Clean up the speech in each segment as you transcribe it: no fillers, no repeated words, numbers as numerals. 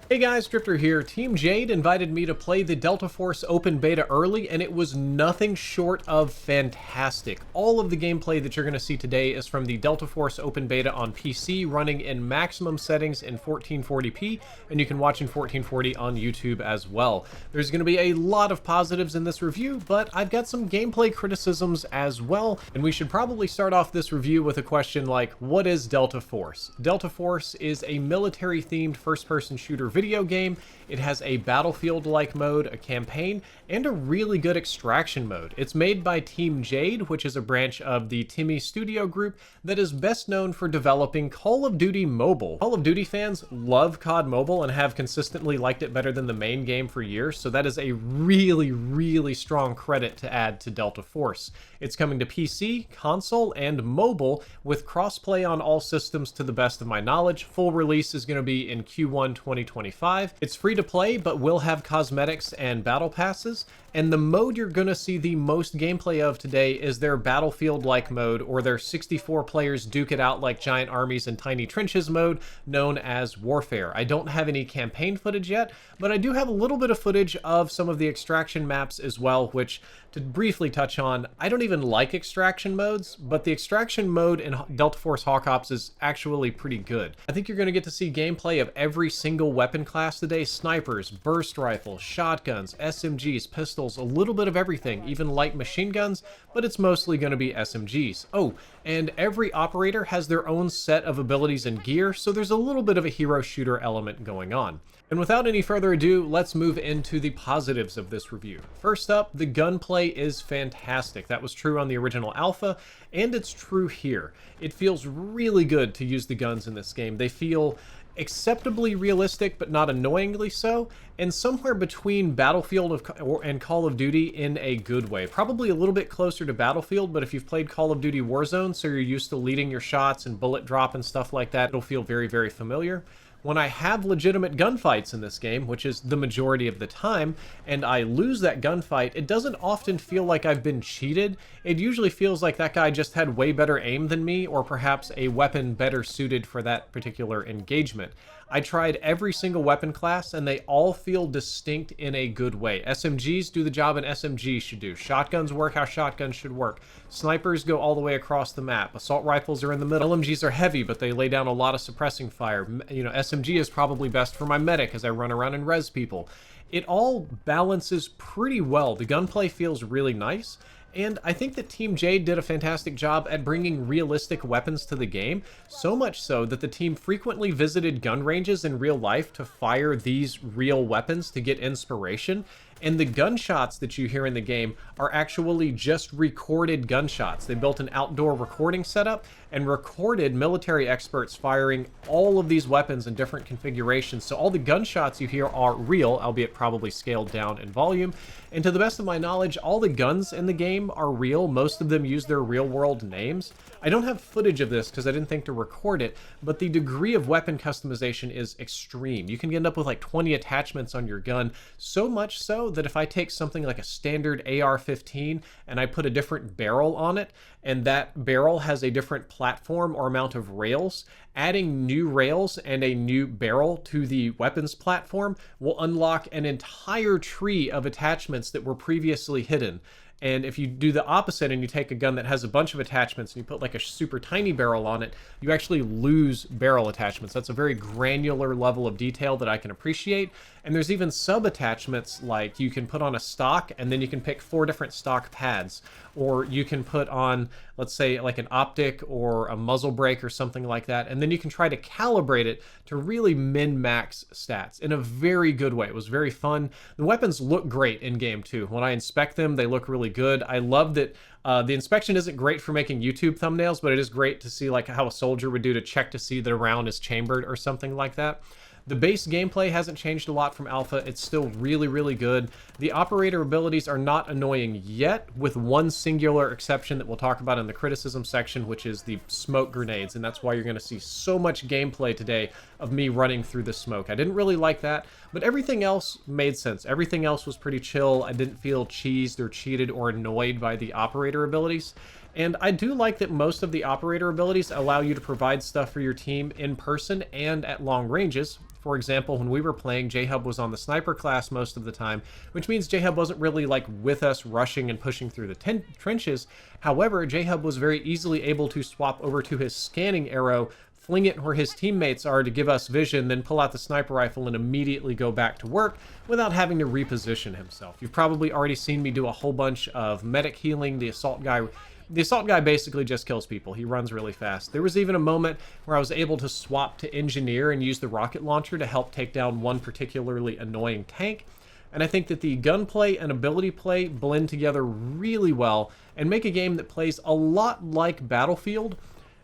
Hey guys, Drifter here. Team Jade invited me to play the Delta Force open beta early, and it was nothing short of fantastic. All of the gameplay that you're going to see today is from the Delta Force open beta on PC, running in maximum settings in 1440p, and you can watch in 1440 on YouTube as well. There's going to be a lot of positives in this review, but I've got some gameplay criticisms as well, and we should probably start off this review with a question like, what is Delta Force? Delta Force is a military-themed first-person shooter video game. It has a battlefield-like mode, a campaign, and a really good extraction mode. It's made by Team Jade, which is a branch of the Timmy Studio group that is best known for developing Call of Duty Mobile. Call of Duty fans love COD Mobile and have consistently liked it better than the main game for years, so that is a really strong credit to add to Delta Force. It's coming to PC, console, and mobile with crossplay on all systems to the best of my knowledge. Full release is going to be in Q1 2025. It's free to play, but will have cosmetics and battle passes. And the mode you're going to see the most gameplay of today is their battlefield-like mode, or their 64 players duke it out like giant armies in tiny trenches mode, known as Warfare. I don't have any campaign footage yet, but I do have a little bit of footage of some of the extraction maps as well, which, to briefly touch on, I don't even like extraction modes, but the extraction mode in Delta Force Hawk Ops is actually pretty good. I think you're going to get to see gameplay of every single weapon class today: snipers, burst rifles, shotguns, SMGs, pistols, a little bit of everything, even light machine guns, but it's mostly going to be SMGs. Oh, and every operator has their own set of abilities and gear, so there's a little bit of a hero shooter element going on. And without any further ado, let's move into the positives of this review. First up, the gunplay is fantastic. That was true on the original alpha, and it's true here. It feels really good to use the guns in this game. They feel acceptably realistic, but not annoyingly so, and somewhere between Battlefield and Call of Duty in a good way. Probably a little bit closer to Battlefield, but if you've played Call of Duty Warzone, so you're used to leading your shots and bullet drop and stuff like that, it'll feel very familiar. When I have legitimate gunfights in this game, which is the majority of the time, and I lose that gunfight, it doesn't often feel like I've been cheated. It usually feels like that guy just had way better aim than me, or perhaps a weapon better suited for that particular engagement. I tried every single weapon class, and they all feel distinct in a good way. SMGs do the job an SMG should do. Shotguns work how shotguns should work. Snipers go all the way across the map. Assault rifles are in the middle. LMGs are heavy, but they lay down a lot of suppressing fire. You know, SMG is probably best for my medic as I run around and res people. It all balances pretty well. The gunplay feels really nice. And I think that Team Jade did a fantastic job at bringing realistic weapons to the game, so much so that the team frequently visited gun ranges in real life to fire these real weapons to get inspiration. And the gunshots that you hear in the game are actually just recorded gunshots. They built an outdoor recording setup and recorded military experts firing all of these weapons in different configurations. So all the gunshots you hear are real, albeit probably scaled down in volume. And to the best of my knowledge, all the guns in the game are real. Most of them use their real-world names. I don't have footage of this because I didn't think to record it, but the degree of weapon customization is extreme. You can end up with like 20 attachments on your gun, so much so that if I take something like a standard AR-15 and I put a different barrel on it, and that barrel has a different platform or amount of rails, adding new rails and a new barrel to the weapons platform will unlock an entire tree of attachments that were previously hidden. And if you do the opposite and you take a gun that has a bunch of attachments and you put like a super tiny barrel on it, you actually lose barrel attachments. That's a very granular level of detail that I can appreciate. And there's even sub-attachments, like you can put on a stock and then you can pick 4 different stock pads. Or you can put on, let's say, like an optic or a muzzle brake or something like that. And then you can try to calibrate it to really min-max stats in a very good way. It was very fun. The weapons look great in game too. When I inspect them, they look really good. I love that the inspection isn't great for making YouTube thumbnails, but it is great to see like how a soldier would do to check to see that a round is chambered or something like that. The base gameplay hasn't changed a lot from alpha. It's still really good. The operator abilities are not annoying yet, with one singular exception that we'll talk about in the criticism section, which is the smoke grenades, and that's why you're going to see so much gameplay today of me running through the smoke. I didn't really like that, but everything else made sense. Everything else was pretty chill. I didn't feel cheesed or cheated or annoyed by the operator abilities. And I do like that most of the operator abilities allow you to provide stuff for your team in person and at long ranges. For example, when we were playing, J-Hub was on the sniper class most of the time, which means J-Hub wasn't really like with us rushing and pushing through the trenches. However, J-Hub was very easily able to swap over to his scanning arrow, fling it where his teammates are to give us vision, then pull out the sniper rifle and immediately go back to work without having to reposition himself. You've probably already seen me do a whole bunch of medic healing. The assault guy basically just kills people. He runs really fast. There was even a moment where I was able to swap to engineer and use the rocket launcher to help take down one particularly annoying tank. And I think that the gunplay and ability play blend together really well and make a game that plays a lot like Battlefield.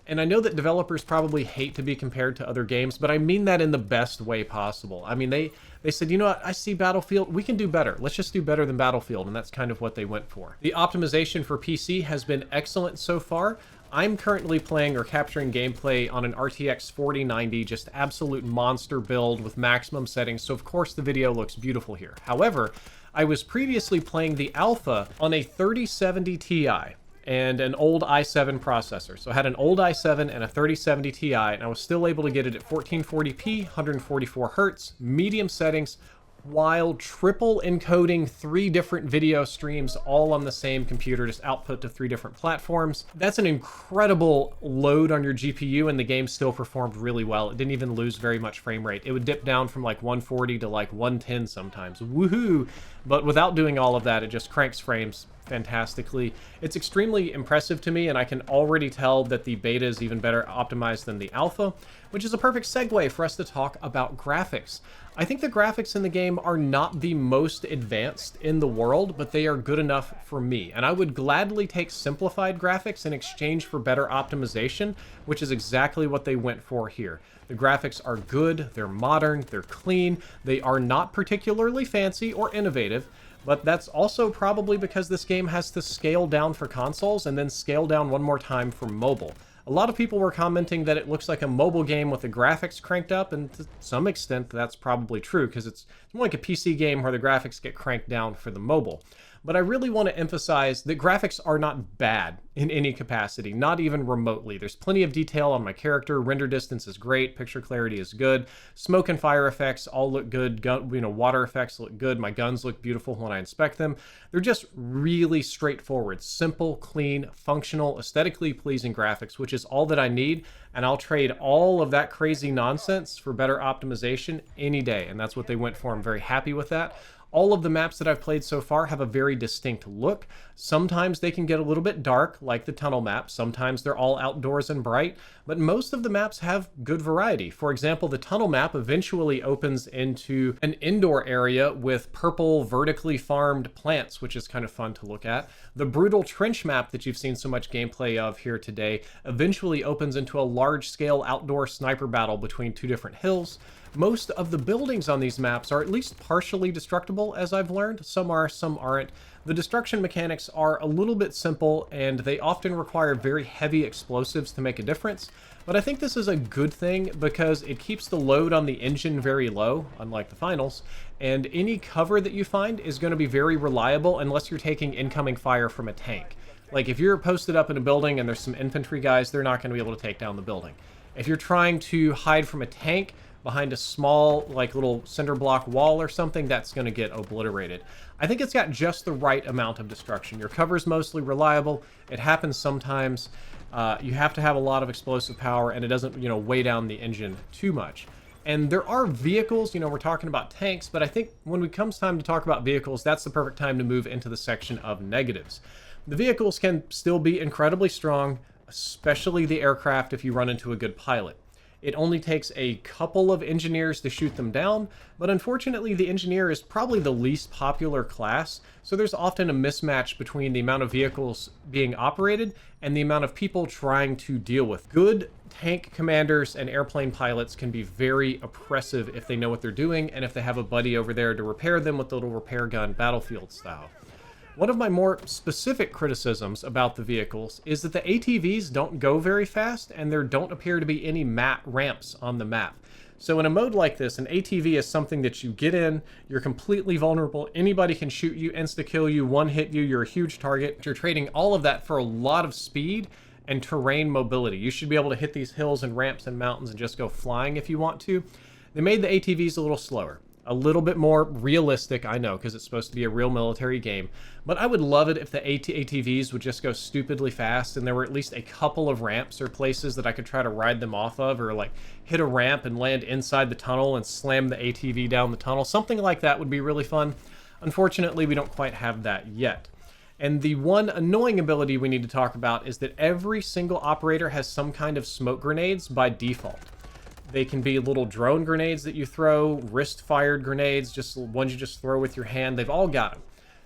And I know that developers probably hate to be compared to other games, but I mean that in the best way possible. I mean, they said, you know what, I see Battlefield, we can do better. Let's just do better than Battlefield, and that's kind of what they went for. The optimization for PC has been excellent so far. I'm currently playing or capturing gameplay on an RTX 4090, just absolute monster build with maximum settings, so of course the video looks beautiful here. However, I was previously playing the alpha on a 3070 Ti. And an old i7 processor. So I had an old i7 and a 3070 Ti, and I was still able to get it at 1440p, 144 hertz, medium settings, while triple encoding 3 different video streams all on the same computer, just output to 3 different platforms. That's an incredible load on your GPU, and the game still performed really well. It didn't even lose very much frame rate. It would dip down from like 140 to like 110 sometimes. Woohoo! But without doing all of that, it just cranks frames fantastically. It's extremely impressive to me, and I can already tell that the beta is even better optimized than the alpha, which is a perfect segue for us to talk about graphics. I think the graphics in the game are not the most advanced in the world, but they are good enough for me, and I would gladly take simplified graphics in exchange for better optimization, which is exactly what they went for here. The graphics are good, they're modern, they're clean, they are not particularly fancy or innovative, but that's also probably because this game has to scale down for consoles and then scale down one more time for mobile. A lot of people were commenting that it looks like a mobile game with the graphics cranked up, and to some extent that's probably true, because it's more like a PC game where the graphics get cranked down for the mobile. But I really want to emphasize that graphics are not bad in any capacity, not even remotely. There's plenty of detail on my character, render distance is great, picture clarity is good, smoke and fire effects all look good, water effects look good, my guns look beautiful when I inspect them. They're just really straightforward, simple, clean, functional, aesthetically pleasing graphics, which is all that I need, and I'll trade all of that crazy nonsense for better optimization any day, and that's what they went for. I'm very happy with that. All of the maps that I've played so far have a very distinct look. Sometimes they can get a little bit dark, like the tunnel map. Sometimes they're all outdoors and bright, but most of the maps have good variety. For example, the tunnel map eventually opens into an indoor area with purple vertically farmed plants, which is kind of fun to look at. The brutal trench map that you've seen so much gameplay of here today eventually opens into a large-scale outdoor sniper battle between 2 different hills. Most of the buildings on these maps are at least partially destructible, as I've learned. Some are, some aren't. The destruction mechanics are a little bit simple, and they often require very heavy explosives to make a difference. But I think this is a good thing because it keeps the load on the engine very low, unlike the finals, and any cover that you find is going to be very reliable unless you're taking incoming fire from a tank. Like, if you're posted up in a building and there's some infantry guys, they're not going to be able to take down the building. If you're trying to hide from a tank behind a small, like, little cinder block wall or something, that's going to get obliterated. I think it's got just the right amount of destruction. Your cover's mostly reliable. It happens sometimes. You have to have a lot of explosive power, and it doesn't, weigh down the engine too much. And there are vehicles, we're talking about tanks, but I think when it comes time to talk about vehicles, that's the perfect time to move into the section of negatives. The vehicles can still be incredibly strong, especially the aircraft if you run into a good pilot. It only takes a couple of engineers to shoot them down, but unfortunately the engineer is probably the least popular class, so there's often a mismatch between the amount of vehicles being operated and the amount of people trying to deal with. Good tank commanders and airplane pilots can be very oppressive if they know what they're doing and if they have a buddy over there to repair them with the little repair gun, Battlefield style. One of my more specific criticisms about the vehicles is that the ATVs don't go very fast, and there don't appear to be any ramps on the map. So in a mode like this, an ATV is something that you get in, you're completely vulnerable, anybody can shoot you, insta-kill you, one-hit you, you're a huge target. You're trading all of that for a lot of speed and terrain mobility. You should be able to hit these hills and ramps and mountains and just go flying if you want to. They made the ATVs a little slower, a little bit more realistic, I know, because it's supposed to be a real military game. But I would love it if the ATVs would just go stupidly fast and there were at least a couple of ramps or places that I could try to ride them off of, or like hit a ramp and land inside the tunnel and slam the ATV down the tunnel. Something like that would be really fun. Unfortunately, we don't quite have that yet. And the one annoying ability we need to talk about is that every single operator has some kind of smoke grenades by default. They can be little drone grenades that you throw, wrist-fired grenades, just ones you just throw with your hand. They've all got them.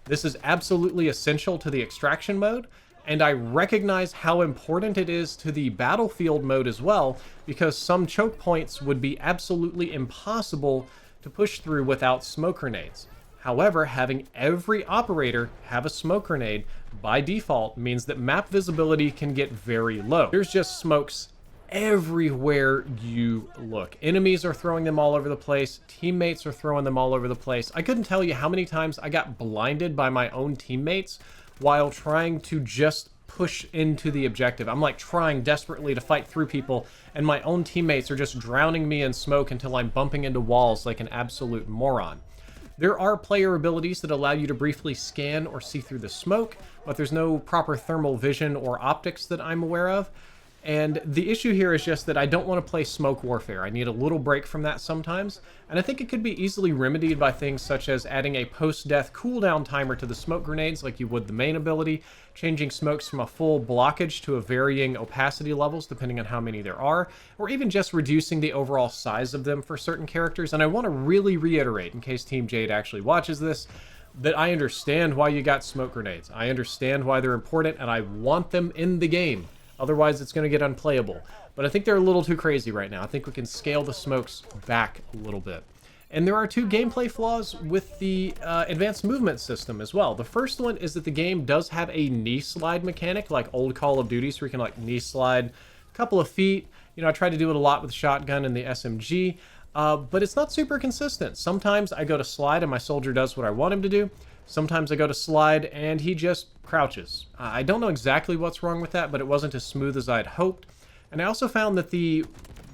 This is absolutely essential to the extraction mode, and I recognize how important it is to the battlefield mode as well, because some choke points would be absolutely impossible to push through without smoke grenades. However, having every operator have a smoke grenade by default means that map visibility can get very low. There's just smokes everywhere you look. Enemies are throwing them all over the place. Teammates are throwing them all over the place. I couldn't tell you how many times I got blinded by my own teammates while trying to just push into the objective. I'm like trying desperately to fight through people, and my own teammates are just drowning me in smoke until I'm bumping into walls like an absolute moron. There are player abilities that allow you to briefly scan or see through the smoke, but there's no proper thermal vision or optics that I'm aware of. And the issue here is just that I don't want to play smoke warfare. I need a little break from that sometimes, and I think it could be easily remedied by things such as adding a post-death cooldown timer to the smoke grenades like you would the main ability, changing smokes from a full blockage to a varying opacity levels depending on how many there are, or even just reducing the overall size of them for certain characters. And I want to really reiterate, in case Team Jade actually watches this, that I understand why you got smoke grenades. I understand why they're important, and I want them in the game. Otherwise, it's going to get unplayable. But I think they're a little too crazy right now. I think we can scale the smokes back a little bit. And there are two gameplay flaws with the advanced movement system as well. The first one is that the game does have a knee slide mechanic, like old Call of Duty, so we can like knee slide a couple of feet. You know, I try to do it a lot with the shotgun and the SMG, but it's not super consistent. Sometimes I go to slide and my soldier does what I want him to do. Sometimes I go to slide and he just crouches. I don't know exactly what's wrong with that, but it wasn't as smooth as I'd hoped. And I also found that the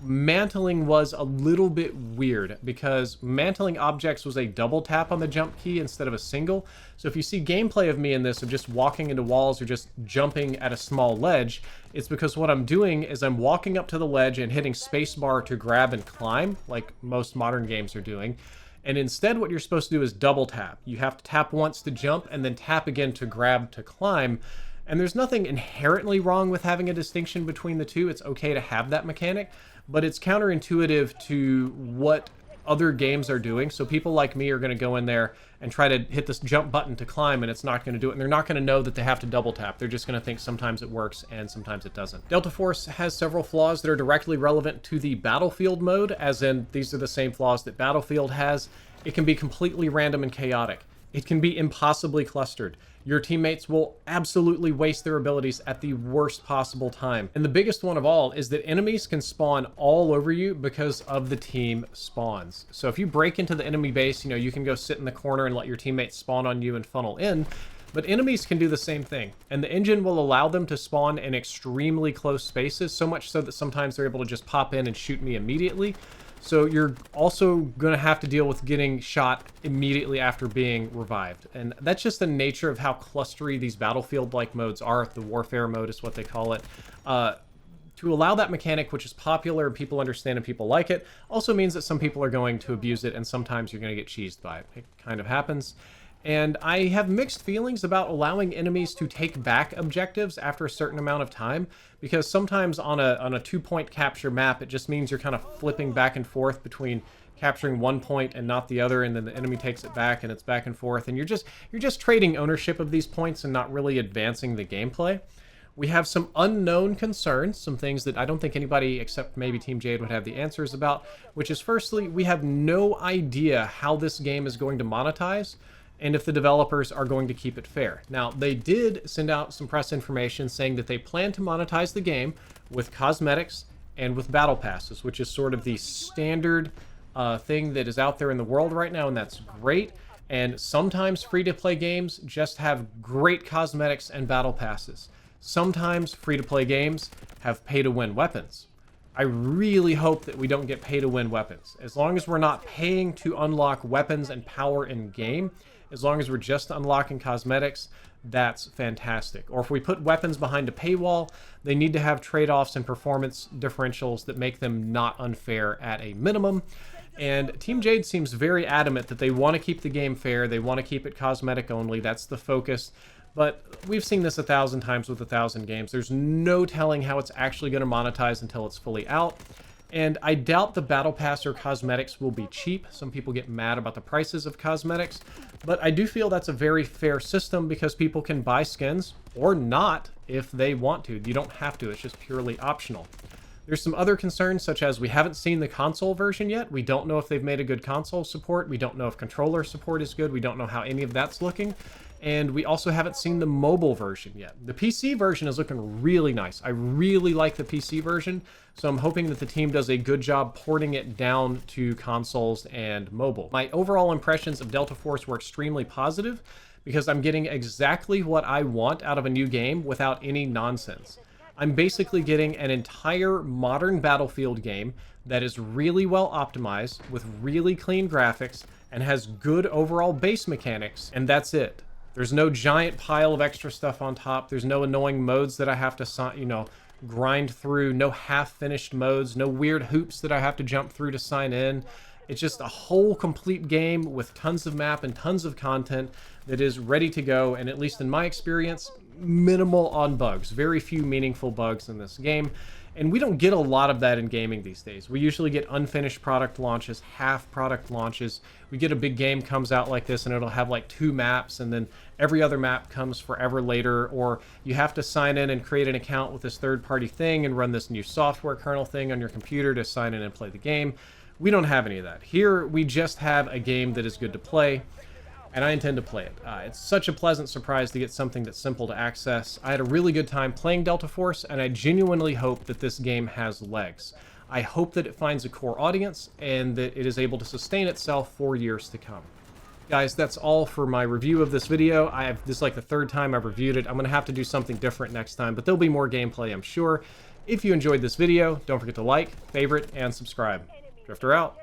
mantling was a little bit weird, because mantling objects was a double tap on the jump key instead of a single. So if you see gameplay of me in this of just walking into walls or just jumping at a small ledge, it's because what I'm doing is I'm walking up to the ledge and hitting spacebar to grab and climb, like most modern games are doing. And instead what you're supposed to do is double tap. You have to tap once to jump and then tap again to grab to climb. And there's nothing inherently wrong with having a distinction between the two. It's okay to have that mechanic, but it's counterintuitive to what other games are doing. So people like me are going to go in there and try to hit this jump button to climb, and it's not going to do it. And they're not going to know that they have to double tap. They're just going to think sometimes it works and sometimes it doesn't. Delta Force has several flaws that are directly relevant to the battlefield mode, as in these are the same flaws that Battlefield has. It can be completely random and chaotic. It can be impossibly clustered. Your teammates will absolutely waste their abilities at the worst possible time. And the biggest one of all is that enemies can spawn all over you because of the team spawns. So if you break into the enemy base, you know, you can go sit in the corner and let your teammates spawn on you and funnel in. But enemies can do the same thing. And the engine will allow them to spawn in extremely close spaces, so much so that sometimes they're able to just pop in and shoot me immediately. So you're also going to have to deal with getting shot immediately after being revived. And that's just the nature of how clustery these battlefield-like modes are. The warfare mode is what they call it. To allow that mechanic, which is popular and people understand and people like it, also means that some people are going to abuse it, and sometimes you're going to get cheesed by it. It kind of happens. And I have mixed feelings about allowing enemies to take back objectives after a certain amount of time, because sometimes on a 2-point capture map, it just means you're kind of flipping back and forth between capturing one point and not the other, and then the enemy takes it back and it's back and forth, and you're just trading ownership of these points and not really advancing the gameplay. We have some unknown concerns, some things that I don't think anybody except maybe Team Jade would have the answers about, which is firstly, we have no idea how this game is going to monetize, and if the developers are going to keep it fair. Now, they did send out some press information saying that they plan to monetize the game with cosmetics and with battle passes, which is sort of the standard thing that is out there in the world right now, and that's great. And sometimes free-to-play games just have great cosmetics and battle passes. Sometimes free-to-play games have pay-to-win weapons. I really hope that we don't get pay-to-win weapons. As long as we're not paying to unlock weapons and power in-game, as long as we're just unlocking cosmetics, that's fantastic. Or if we put weapons behind a paywall, they need to have trade-offs and performance differentials that make them not unfair at a minimum. And Team Jade seems very adamant that they want to keep the game fair, they want to keep it cosmetic only, that's the focus. But we've seen this 1,000 times with 1,000 games. There's no telling how it's actually going to monetize until it's fully out. And I doubt the Battle Pass or cosmetics will be cheap. Some people get mad about the prices of cosmetics. But I do feel that's a very fair system because people can buy skins or not if they want to. You don't have to. It's just purely optional. There's some other concerns, such as we haven't seen the console version yet. We don't know if they've made a good console support. We don't know if controller support is good. We don't know how any of that's looking. And we also haven't seen the mobile version yet. The PC version is looking really nice. I really like the PC version, so I'm hoping that the team does a good job porting it down to consoles and mobile. My overall impressions of Delta Force were extremely positive because I'm getting exactly what I want out of a new game without any nonsense. I'm basically getting an entire modern Battlefield game that is really well optimized with really clean graphics and has good overall base mechanics, and that's it. There's no giant pile of extra stuff on top. There's no annoying modes that I have to, grind through. No half-finished modes. No weird hoops that I have to jump through to sign in. It's just a whole complete game with tons of map and tons of content that is ready to go. And at least in my experience, minimal on bugs. Very few meaningful bugs in this game. And we don't get a lot of that in gaming these days. We usually get unfinished product launches, half product launches. We get a big game comes out like this and it'll have like 2 maps and then every other map comes forever later, or you have to sign in and create an account with this third-party thing and run this new software kernel thing on your computer to sign in and play the game. We don't have any of that. Here, we just have a game that is good to play, and I intend to play it. It's such a pleasant surprise to get something that's simple to access. I had a really good time playing Delta Force, and I genuinely hope that this game has legs. I hope that it finds a core audience, and that it is able to sustain itself for years to come. Guys, that's all for my review of this video. This is like the 3rd time I've reviewed it. I'm going to have to do something different next time, but there'll be more gameplay, I'm sure. If you enjoyed this video, don't forget to like, favorite, and subscribe. Drifter out.